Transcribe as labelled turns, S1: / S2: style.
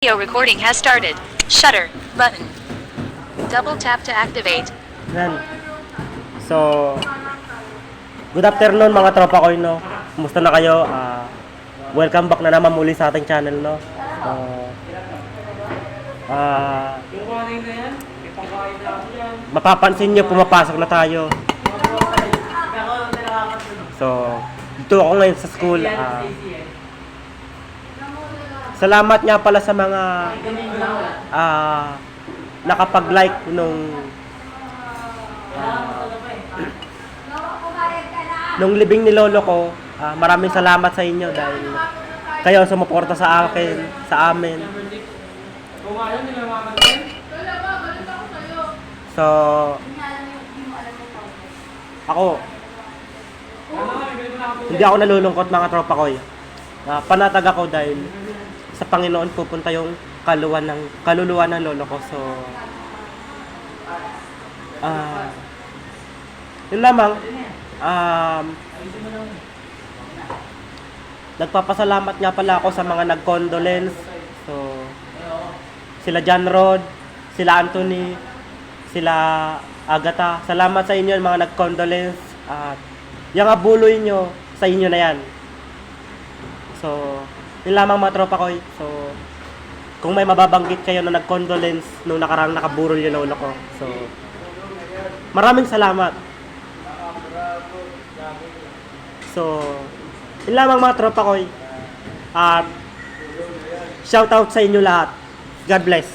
S1: Video recording has started. Shutter button. Double tap to activate.
S2: Yan. So, good afternoon mga tropa ko, no? Kumusta na kayo? Welcome back na naman muli sa ating channel, no? Mapapansin nyo, pumapasok na tayo. So, dito ako ngayon sa school. Salamat nga pala sa mga nakapag-like nung libing ni lolo ko. Maraming salamat sa inyo dahil kayo sumuporta sa akin, sa amin. So, ako hindi ako nalulungkot mga tropa ko. Panatag ako dahil sa Panginoon pupunta yung kaluluwa ng lolo ko. So, yun lamang. Nagpapasalamat nga pala ako sa mga nag-condolence. So, sila John Rod, sila Anthony, sila Agatha. Salamat sa inyo mga nag-condolence. At yung abuloy nyo, sa inyo na yan. So, yun lamang mga tropa ko. So, kung may mababanggit kayo na nag-condolence nung nakarang nakaburol yung lolo ko. So, maraming salamat. So, yun lamang mga tropa ko. At shoutout sa inyo lahat. God bless.